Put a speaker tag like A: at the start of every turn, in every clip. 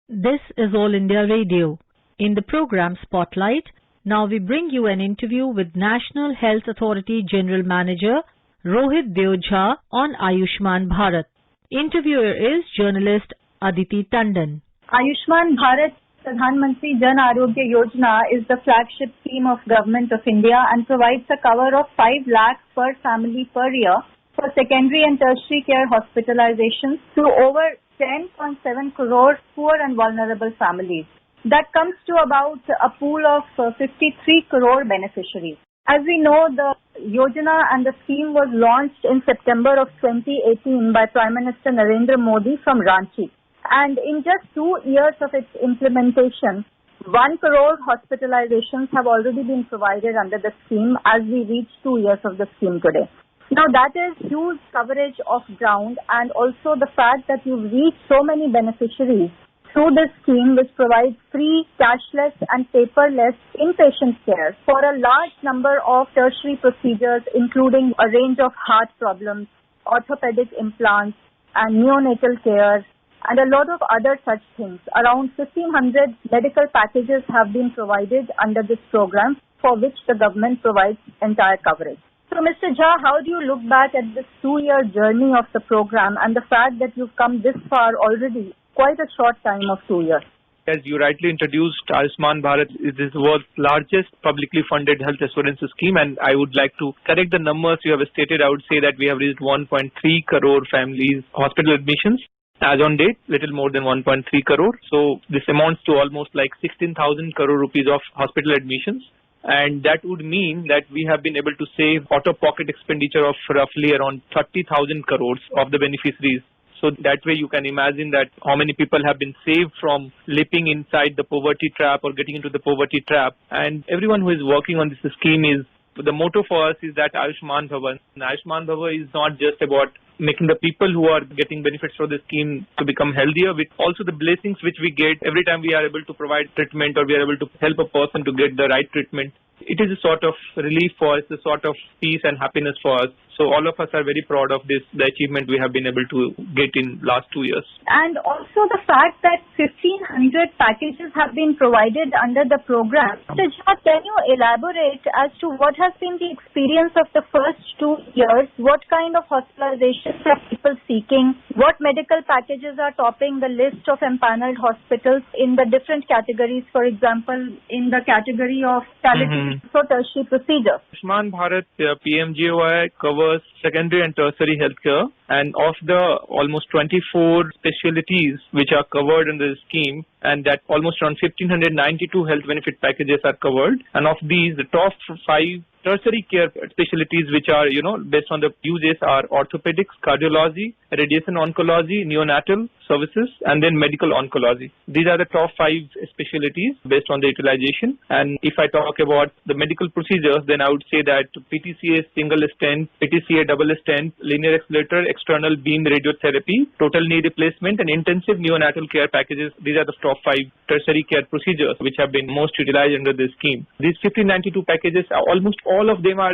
A: This is All India Radio. In the program Spotlight, now we bring you an interview with National Health Authority General Manager Rohit Deo Jha on Ayushman Bharat. Interviewer is journalist Aditi Tandon.
B: Ayushman Bharat Pradhan Mantri Jan Arogya Yojana is the flagship scheme of Government of India and provides a cover of 5 lakhs per family per year for secondary and tertiary care hospitalizations to over 10.7 crore poor and vulnerable families. That comes to about a pool of 53 crore beneficiaries. As we know, the Yojana and the scheme was launched in September of 2018 by Prime Minister Narendra Modi from Ranchi. And in just 2 years of its implementation, 1 crore hospitalizations have already been provided under the scheme as we reach 2 years of the scheme today. Now that is huge coverage of ground, and also the fact that you've reached so many beneficiaries through this scheme, which provides free, cashless and paperless inpatient care for a large number of tertiary procedures, including a range of heart problems, orthopedic implants and neonatal care and a lot of other such things. Around 1,500 medical packages have been provided under this program, for which the government provides entire coverage. So, Mr. Jha, how do you look back at this 2-year journey of the program and the fact that you've come this far already, quite a short time of 2 years?
C: As you rightly introduced, Ayushman Bharat is the world's largest publicly funded health assurance scheme, and I would like to correct the numbers you have stated. I would say that we have reached 1.3 crore families hospital admissions. As on date, little more than 1.3 crore. So this amounts to almost like 16,000 crore rupees of hospital admissions. And that would mean that we have been able to save out-of-pocket expenditure of roughly around 30,000 crores of the beneficiaries. So that way you can imagine that how many people have been saved from leaping inside the poverty trap or getting into the poverty trap. And everyone who is working on this scheme is, the motto for us is that Ayushman Bhava. And Ayushman Bhava is not just about making the people who are getting benefits from the scheme to become healthier, with also the blessings which we get every time we are able to provide treatment or we are able to help a person to get the right treatment. It is a sort of relief for us, a sort of peace and happiness for us. So all of us are very proud of this, the achievement we have been able to get in last 2 years.
B: And also the fact that 1,500 packages have been provided under the program. Mr. Jha, can you elaborate as to what has been the experience of the first 2 years? What kind of hospitalizations are people seeking? What medical packages are topping the list of empaneled hospitals in the different categories? For example, in the category of tertiary procedure.
C: Ayushman Bharat PMJOY covers secondary and tertiary healthcare, and of the almost 24 specialties which are covered in the scheme, and that almost around 1,592 health benefit packages are covered, and of these the top 5 tertiary care specialties which are based on the uses are orthopedics, cardiology, radiation oncology, neonatal services, and then medical oncology. These are the top 5 specialties based on the utilization. And if I talk about the medical procedures, then I would say that PTCA single stent, PTCA double stent, linear accelerator, external beam radiotherapy, total knee replacement, and intensive neonatal care packages. These are the top 5 tertiary care procedures which have been most utilized under this scheme. These 1,592 packages, almost all of them are,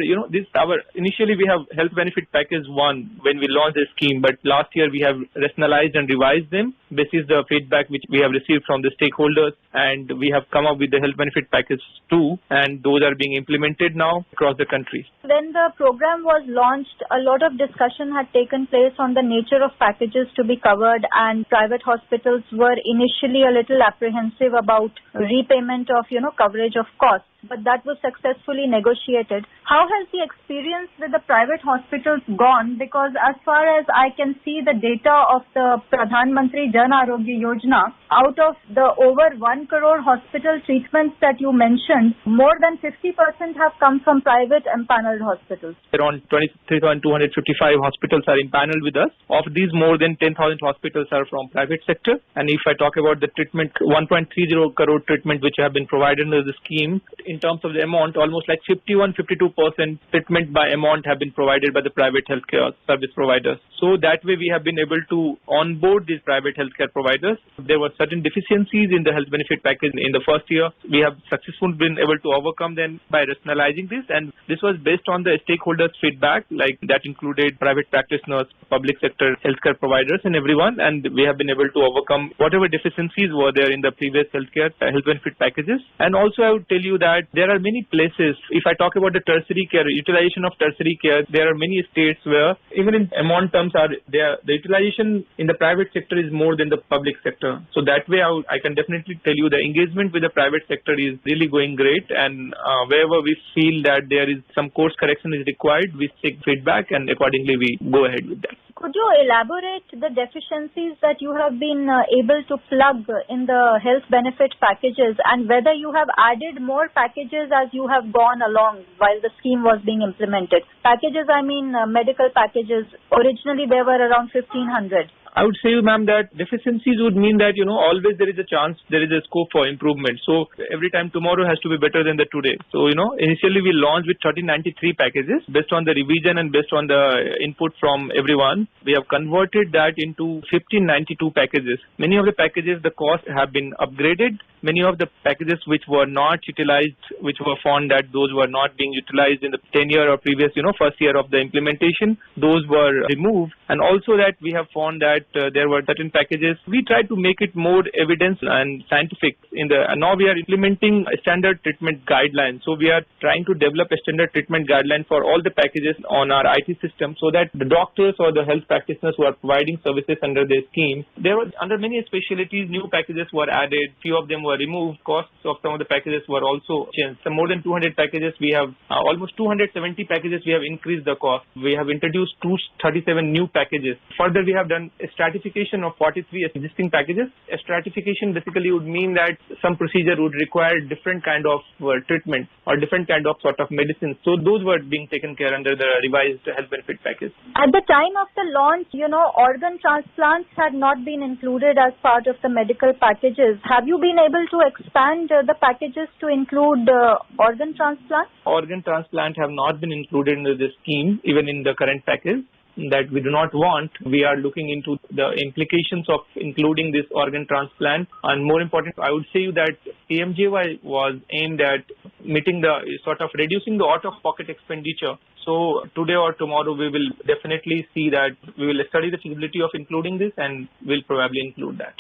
C: initially we have health benefit package 1 when we launched the scheme, but last year we have rationalized and revised them. This is the feedback which we have received from the stakeholders, and we have come up with the health benefit package 2, and those are being implemented now across the country.
B: When the program was launched, a lot of discussion had taken place on the nature of packages to be covered, and private hospitals were initially a little apprehensive about repayment of, coverage of costs. But that was successfully negotiated. How has the experience with the private hospitals gone? Because as far as I can see the data of the Pradhan Mantri Jan Arogya Yojana, out of the over 1 crore hospital treatments that you mentioned, more than 50% have come from private empaneled hospitals.
C: Around 23,255 hospitals are empaneled with us. Of these, more than 10,000 hospitals are from private sector. And if I talk about the treatment, 1.30 crore treatment which have been provided under the scheme, in terms of the amount, almost like 51-52% treatment by amount have been provided by the private healthcare service providers. So that way we have been able to onboard these private healthcare providers. There were certain deficiencies in the health benefit package in the first year. We have successfully been able to overcome them by rationalizing this, and this was based on the stakeholders' feedback, like that included private practitioners, public sector healthcare providers and everyone, and we have been able to overcome whatever deficiencies were there in the previous healthcare health benefit packages. And also I would tell you that there are many places, if I talk about the tertiary care, utilization of tertiary care, there are many states where even in amount terms the utilization in the private sector is more than the public sector. So that way I can definitely tell you the engagement with the private sector is really going great, and wherever we feel that there is some course correction is required, we take feedback and accordingly we go ahead with that.
B: Could you elaborate the deficiencies that you have been able to plug in the health benefit packages, and whether you have added more packages as you have gone along while the scheme was being implemented? Packages, I mean medical packages. Originally there were around 1,500.
C: I would say, ma'am, that deficiencies would mean that, always there is a chance, there is a scope for improvement. So every time tomorrow has to be better than the today. So, initially we launched with 1393 packages based on the revision and based on the input from everyone. We have converted that into 1592 packages. Many of the packages, the costs have been upgraded. Many of the packages which were not utilized, which were found that those were not being utilized in the 10-year or previous, first year of the implementation, those were removed. And also that we have found that there were certain packages. We tried to make it more evidence and scientific. Now we are implementing a standard treatment guideline. So we are trying to develop a standard treatment guideline for all the packages on our IT system, so that the doctors or the health practitioners who are providing services under the scheme, there were under many specialties, new packages were added. Few of them were removed. Costs of some of the packages were also changed. So more than 200 packages, we have almost 270 packages. We have increased the cost. We have introduced 237 new packages. Further, we have done a stratification of 43 existing packages. A stratification basically would mean that some procedure would require different kind of treatment or different kind of sort of medicine. So those were being taken care under the revised health benefit package.
B: At the time of the launch, organ transplants had not been included as part of the medical packages. Have you been able to expand the packages to include organ transplants?
C: Organ transplant have not been included in this scheme, even in the current package. That we do not want. We are looking into the implications of including this organ transplant. And more important, I would say that PMJY was aimed at meeting the sort of reducing the out-of-pocket expenditure. So today or tomorrow we will definitely see that we will study the feasibility of including this, and we'll probably include that.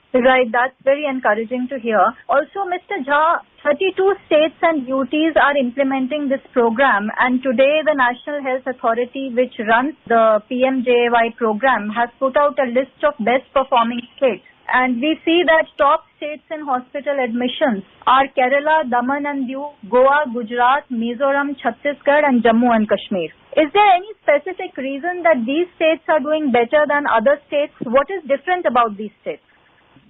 B: Right, that's very encouraging to hear. Also, Mr. Jha, 32 states and UTs are implementing this program, and today the National Health Authority, which runs the PMJAY program, has put out a list of best performing states. And we see that top states in hospital admissions are Kerala, Daman and Diu, Goa, Gujarat, Mizoram, Chhattisgarh and Jammu and Kashmir. Is there any specific reason that these states are doing better than other states? What is different about these states?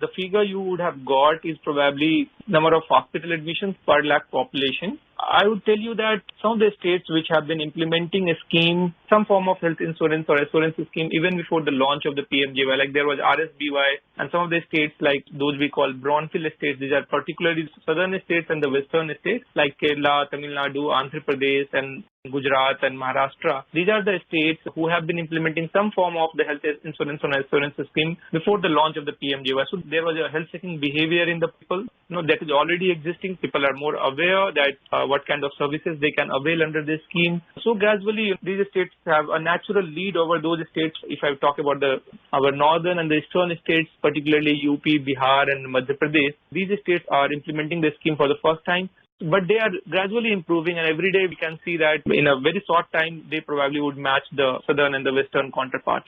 C: The figure you would have got is probably number of hospital admissions per lakh population. I would tell you that some of the states which have been implementing a scheme, some form of health insurance or assurance scheme, even before the launch of the PMJY, like there was RSBY, and some of the states like those we call brownfield states, these are particularly southern states and the western states like Kerala, Tamil Nadu, Andhra Pradesh and Gujarat and Maharashtra. These are the states who have been implementing some form of the health insurance or assurance scheme before the launch of the PMJY. So there was a health-seeking behavior in the people, that is already existing. People are more aware that what kind of services they can avail under this scheme. So gradually these states have a natural lead over those states. If I talk about our northern and the eastern states, particularly UP, Bihar and Madhya Pradesh, these states are implementing the scheme for the first time. But they are gradually improving, and every day we can see that in a very short time they probably would match the southern and the western counterpart.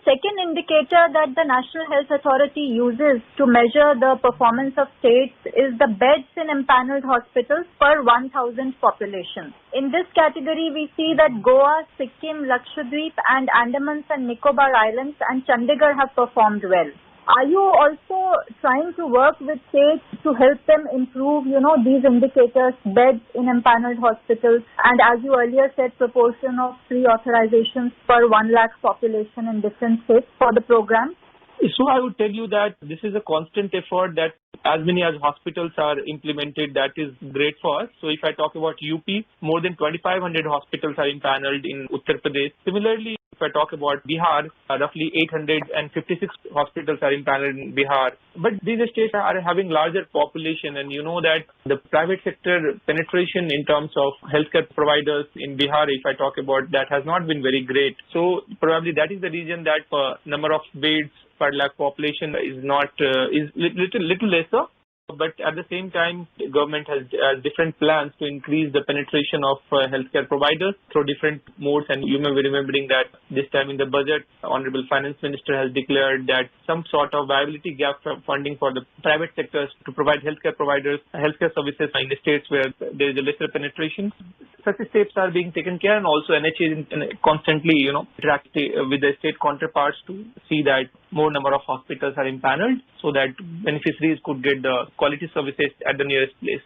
B: Second indicator that the National Health Authority uses to measure the performance of states is the beds in empaneled hospitals per 1,000 population. In this category, we see that Goa, Sikkim, Lakshadweep and Andamans and Nicobar Islands and Chandigarh have performed well. Are you also trying to work with states to help them improve, these indicators, beds in empaneled hospitals, and as you earlier said, proportion of free authorizations per 1 lakh population in different states for the program?
C: So I would tell you that this is a constant effort that as many as hospitals are implemented, that is great for us. So if I talk about UP, more than 2,500 hospitals are impaneled in Uttar Pradesh. Similarly, if I talk about Bihar, roughly 856 hospitals are impaneled in Bihar. But these states are having larger population, and you know that the private sector penetration in terms of healthcare providers in Bihar, if I talk about, that has not been very great. So probably that is the reason that number of beds per lakh population is not is little lesser. But at the same time, the government has different plans to increase the penetration of healthcare providers through different modes. And you may be remembering that this time in the budget, Honorable Finance Minister has declared that some sort of viability gap funding for the private sectors to provide healthcare providers, healthcare services in the states where there is a lesser penetration. Such steps are being taken care, and also NHA is constantly, interacting with the state counterparts to see that more number of hospitals are impaneled so that beneficiaries could get the quality services at the nearest place.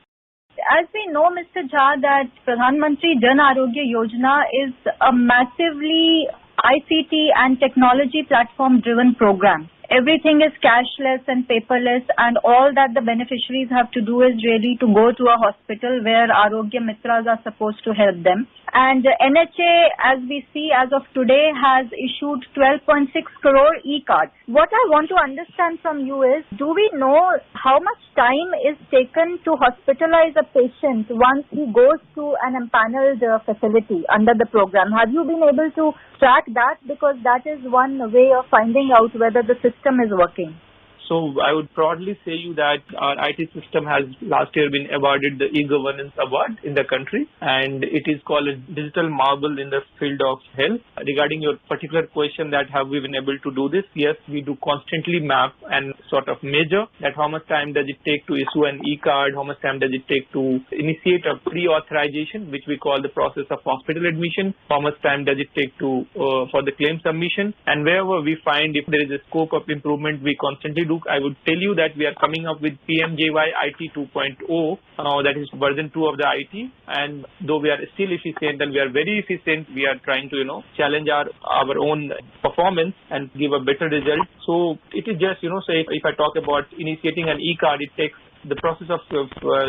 B: As we know, Mr. Jha, that Pradhan Mantri Jan Arogya Yojana is a massively ICT and technology platform driven program. Everything is cashless and paperless, and all that the beneficiaries have to do is really to go to a hospital where Arogya Mitras are supposed to help them. And NHA, as we see as of today, has issued 12.6 crore e-cards. What I want to understand from you is, do we know how much time is taken to hospitalize a patient once he goes to an empaneled facility under the program? Have you been able to track that? Because that is one way of finding out whether the system is working.
C: So I would proudly say you that our IT system has last year been awarded the e-governance award in the country, and it is called a digital marvel in the field of health. Regarding your particular question that have we been able to do this, yes, we do constantly map and sort of measure that how much time does it take to issue an e-card, how much time does it take to initiate a pre-authorization, which we call the process of hospital admission, how much time does it take to for the claim submission, and wherever we find if there is a scope of improvement, we constantly do. I would tell you that we are coming up with PMJY IT 2.0, that is version 2 of the IT, and though we are still efficient and we are very efficient, we are trying to, challenge our own performance and give a better result. So it is just, say if I talk about initiating an e-card, it takes the process of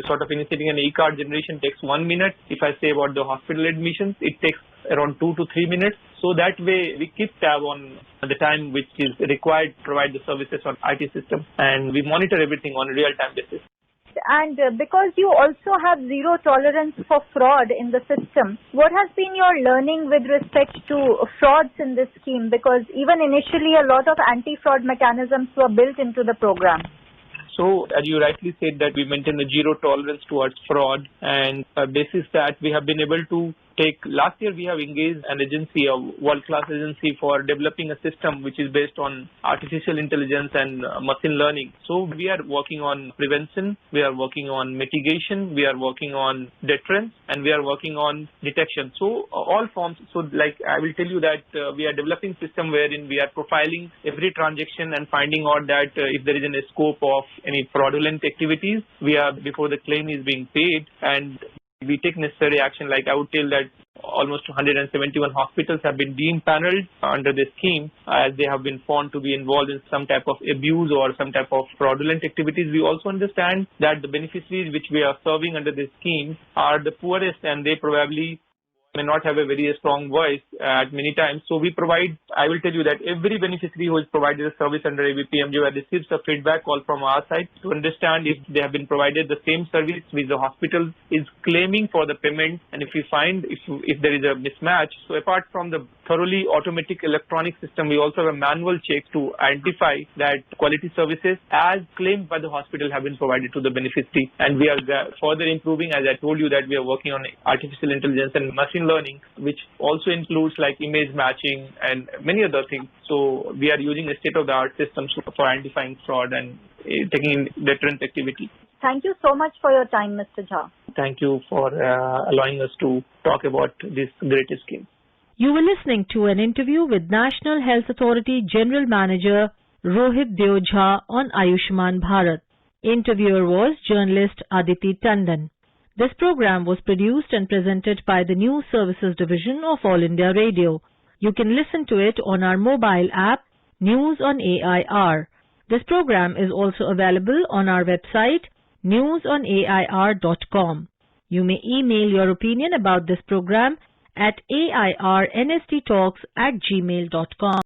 C: sort of initiating an e-card generation takes 1 minute. If I say about the hospital admissions, it takes around 2 to 3 minutes. So that way we keep tab on the time which is required to provide the services on IT system, and we monitor everything on a real-time basis.
B: And because you also have zero tolerance for fraud in the system, what has been your learning with respect to frauds in this scheme? Because even initially a lot of anti-fraud mechanisms were built into the program.
C: So, as you rightly said, that we maintain a zero tolerance towards fraud, and basis that we have been able to last year we have engaged an agency, a world-class agency for developing a system which is based on artificial intelligence and machine learning. So we are working on prevention, we are working on mitigation, we are working on deterrence, and we are working on detection. So all forms, so like I will tell you that we are developing system wherein we are profiling every transaction and finding out that if there is a scope of any fraudulent activities, we are before the claim is being paid, and we take necessary action. Like I would tell that almost 171 hospitals have been de-empaneled under this scheme as they have been found to be involved in some type of abuse or some type of fraudulent activities. We also understand that the beneficiaries which we are serving under this scheme are the poorest, and they probably may not have a very strong voice at many times. So we provide, I will tell you that every beneficiary who is provided a service under ABPMJY receives a feedback call from our side to understand if they have been provided the same service which the hospital is claiming for the payment, and if we find if there is a mismatch. So apart from the thoroughly automatic electronic system, we also have a manual check to identify that quality services as claimed by the hospital have been provided to the beneficiary. And we are further improving, as I told you, that we are working on artificial intelligence and machine learning, which also includes like image matching and many other things. So we are using a state-of-the-art systems for identifying fraud and taking in deterrent activity.
B: Thank you so much for your time, Mr. Jha.
C: Thank you for allowing us to talk about this great scheme.
A: You were listening to an interview with National Health Authority General Manager Rohit Deo Jha on Ayushman Bharat. Interviewer was journalist Aditi Tandon. This program was produced and presented by the News Services Division of All India Radio. You can listen to it on our mobile app, News on AIR. This program is also available on our website newsonair.com. You may email your opinion about this program at airnsttalks@gmail.com.